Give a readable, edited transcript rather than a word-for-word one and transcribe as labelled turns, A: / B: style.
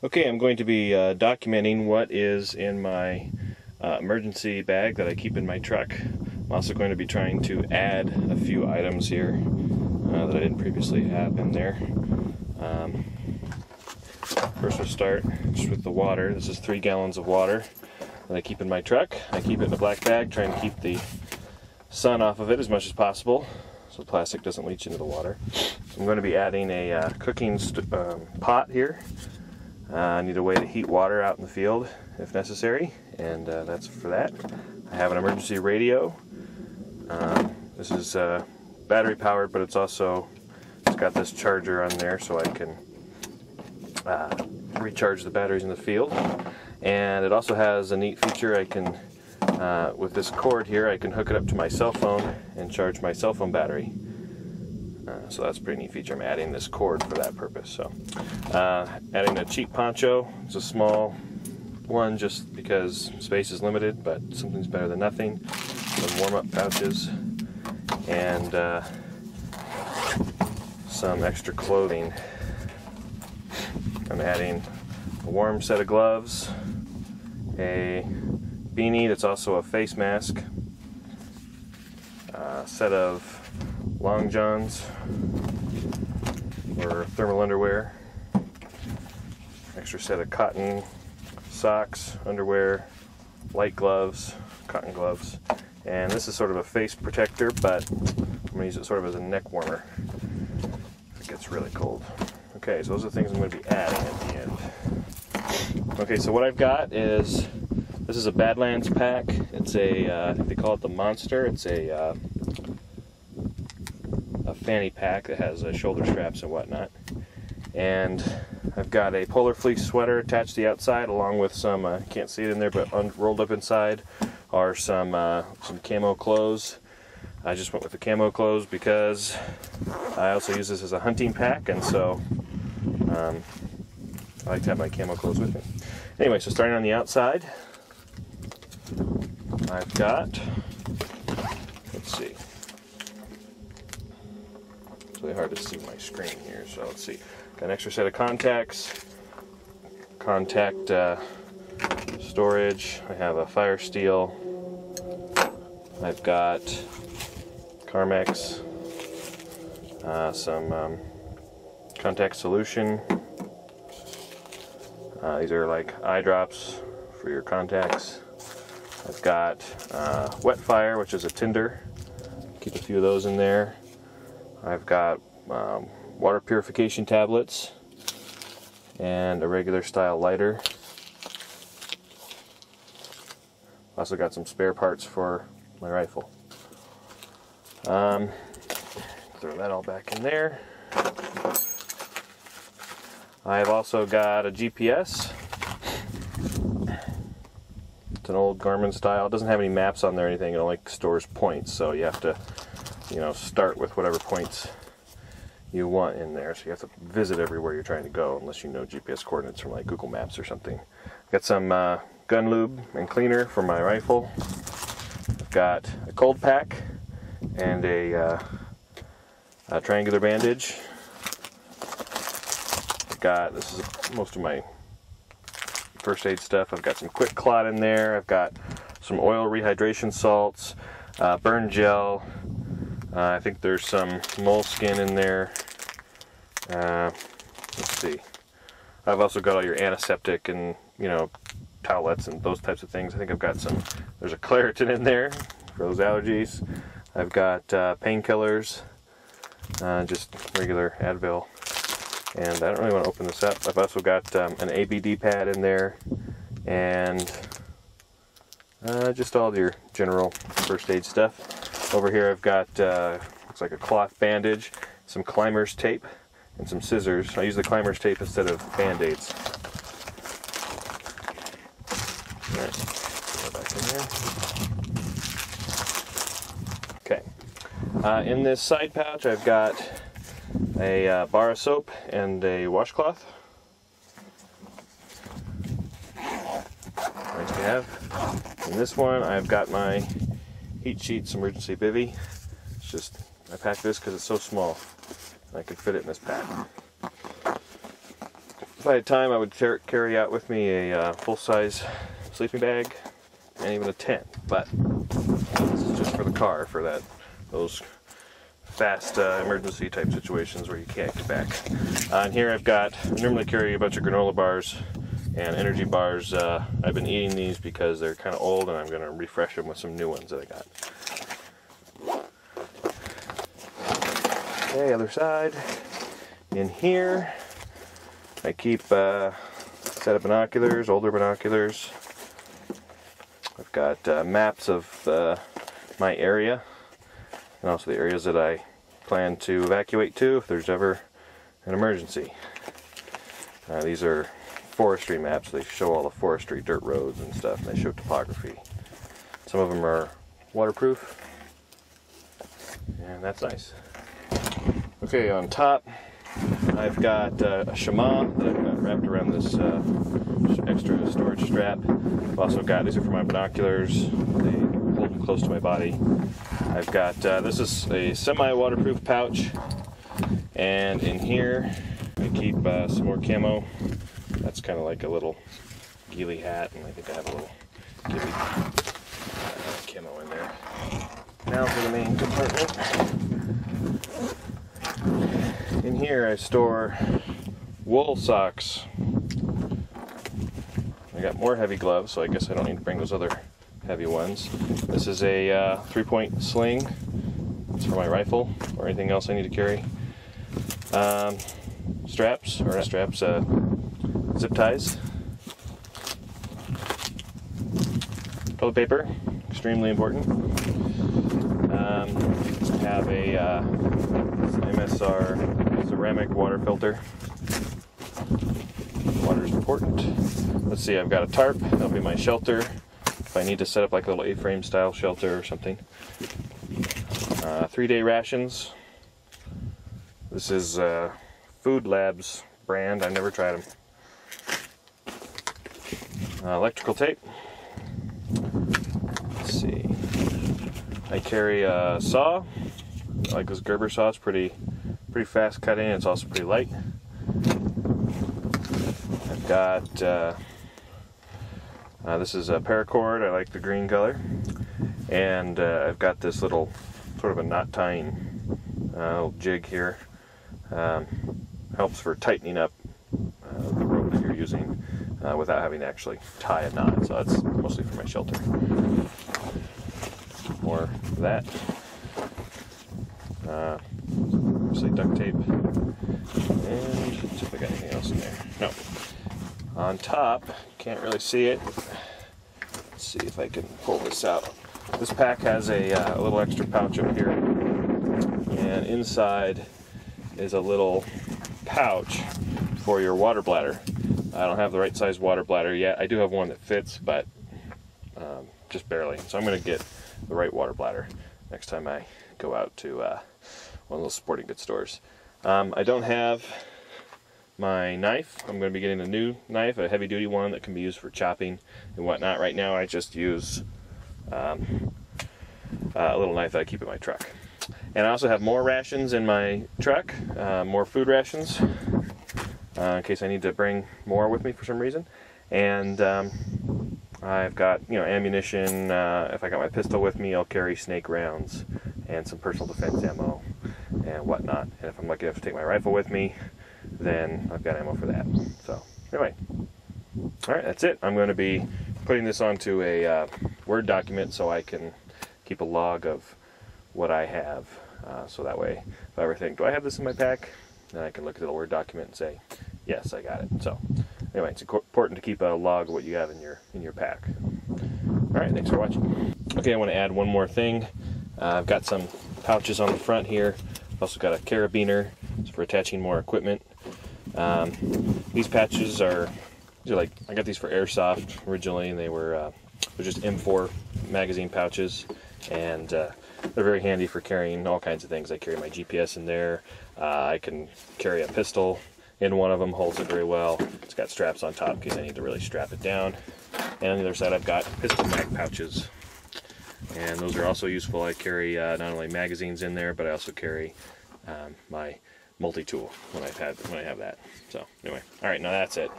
A: Okay, I'm going to be documenting what is in my emergency bag that I keep in my truck. I'm also going to be trying to add a few items here that I didn't previously have in there. First we'll start just with the water. This is 3 gallons of water that I keep in my truck. I keep it in a black bag, trying to keep the sun off of it as much as possible so plastic doesn't leach into the water. So I'm going to be adding a cooking pot here. I need a way to heat water out in the field if necessary, and that's for that. I have an emergency radio. This is battery powered, but it's got this charger on there so I can recharge the batteries in the field. And it also has a neat feature. I can, with this cord here, I can hook it up to my cell phone and charge my cell phone battery. So that's a pretty neat feature. I'm adding this cord for that purpose. So, adding a cheap poncho. It's a small one just because space is limited, but something's better than nothing. Some warm-up pouches and some extra clothing. I'm adding a warm set of gloves, a beanie that's also a face mask, a set of long johns or thermal underwear, extra set of cotton socks, underwear, light gloves, cotton gloves, and this is sort of a face protector, but I'm going to use it sort of as a neck warmer if it gets really cold. Okay, so those are the things I'm going to be adding at the end. Okay, so what I've got is, this is a Badlands pack. It's a, I think they call it the Monster. It's a fanny pack that has shoulder straps and whatnot. And I've got a polar fleece sweater attached to the outside, along with some, can't see it in there, but rolled up inside are some camo clothes. I just went with the camo clothes because I also use this as a hunting pack, and so I like to have my camo clothes with me. Anyway, so starting on the outside, I've got, let's see, it's really hard to see my screen here, so let's see, got an extra set of contacts, contact storage. I have a fire steel. I've got Carmex, some contact solution. These are like eye drops for your contacts. I've got wildfire, which is a tinder. Keep a few of those in there. I've got water purification tablets and a regular style lighter. Also got some spare parts for my rifle. Throw that all back in there. I've also got a GPS. It's an old Garmin style. It doesn't have any maps on there or anything. It only stores points, so you have to, start with whatever points you want in there. So you have to visit everywhere you're trying to go, unless you know GPS coordinates from like Google Maps or something. Got some gun lube and cleaner for my rifle. I've got a cold pack and a triangular bandage. This is most of my first aid stuff. I've got some quick clot in there. I've got some oil rehydration salts, burn gel. I think there's some moleskin in there. Let's see. I've also got all your antiseptic and towelettes and those types of things. I think I've got there's a Claritin in there for those allergies. I've got painkillers, just regular Advil. And I don't really want to open this up. I've also got an ABD pad in there, and just all your general first aid stuff. Over here I've got, looks like a cloth bandage, some climber's tape, and some scissors. I use the climber's tape instead of Band-Aids. Alright, put that back in there. Okay. In this side pouch I've got a bar of soap and a washcloth. Nice to have. In this one I've got my heat sheets emergency bivvy. It's just, I packed this because it's so small and I could fit it in this pack. If I had time, I would carry out with me a full-size sleeping bag and even a tent, but this is just for the car, for those fast emergency type situations where you can't get back. And here I normally carry a bunch of granola bars and energy bars. I've been eating these because they're kind of old, and I'm going to refresh them with some new ones that I got. Okay, other side. In here, I keep set of binoculars, older binoculars. I've got maps of my area, and also the areas that I plan to evacuate to if there's ever an emergency. These are forestry maps. They show all the forestry, dirt roads and stuff, and they show topography. Some of them are waterproof, and that's nice. Okay, on top I've got a shema that I've got wrapped around this extra storage strap. I've also got, these are for my binoculars. They hold them close to my body. I've got, this is a semi-waterproof pouch, and in here I keep some more camo. That's kind of like a little ghillie hat, and I think I have a little ghillie camo in there. Now for the main compartment. In here I store wool socks. I got more heavy gloves, so I guess I don't need to bring those other heavy ones. This is a 3-point sling. It's for my rifle or anything else I need to carry. Straps, zip ties. Toilet paper, extremely important. I have a MSR ceramic water filter. Water is important. Let's see, I've got a tarp. That'll be my shelter if I need to set up like a little A-frame style shelter or something. 3-day rations. This is Food Labs brand. I've never tried them. Electrical tape. Let's see. I carry a saw. I like this Gerber saw. It's pretty fast cutting. It's also pretty light. I've got this is a paracord. I like the green color, and I've got this little sort of a knot tying little jig here. Helps for tightening up the rope that you're using without having to actually tie a knot. So that's mostly for my shelter. More of that. Obviously duct tape. And let's see if I got anything else in there. No. On top, can't really see it. Let's see if I can pull this out. This pack has a little extra pouch up here, and inside is a little pouch for your water bladder. I don't have the right size water bladder yet. I do have one that fits, but just barely. So I'm going to get the right water bladder next time I go out to one of those sporting goods stores. I don't have my knife. I'm going to be getting a new knife, a heavy duty one that can be used for chopping and whatnot. Right now I just use a little knife that I keep in my truck. And I also have more rations in my truck, more food rations, in case I need to bring more with me for some reason. And I've got, ammunition. If I got my pistol with me, I'll carry snake rounds and some personal defense ammo and whatnot. And if I'm lucky enough to take my rifle with me, then I've got ammo for that. So anyway, all right, that's it. I'm going to be putting this onto a Word document so I can keep a log of what I have. So that way, if I ever think, do I have this in my pack? Then I can look at the Word document and say, yes, I got it. So anyway, it's important to keep a log of what you have in your pack. All right, thanks for watching. Okay, I want to add one more thing. I've got some pouches on the front here. I've also got a carabiner for attaching more equipment. These patches are like, I got these for airsoft originally, and they were just M4 magazine pouches, and they're very handy for carrying all kinds of things. I carry my GPS in there. I can carry a pistol in one of them, holds it very well. It's got straps on top in case I need to really strap it down. And on the other side I've got pistol mag pouches, and those are also useful. I carry not only magazines in there, but I also carry my multi-tool when I have that. So anyway, all right, now that's it.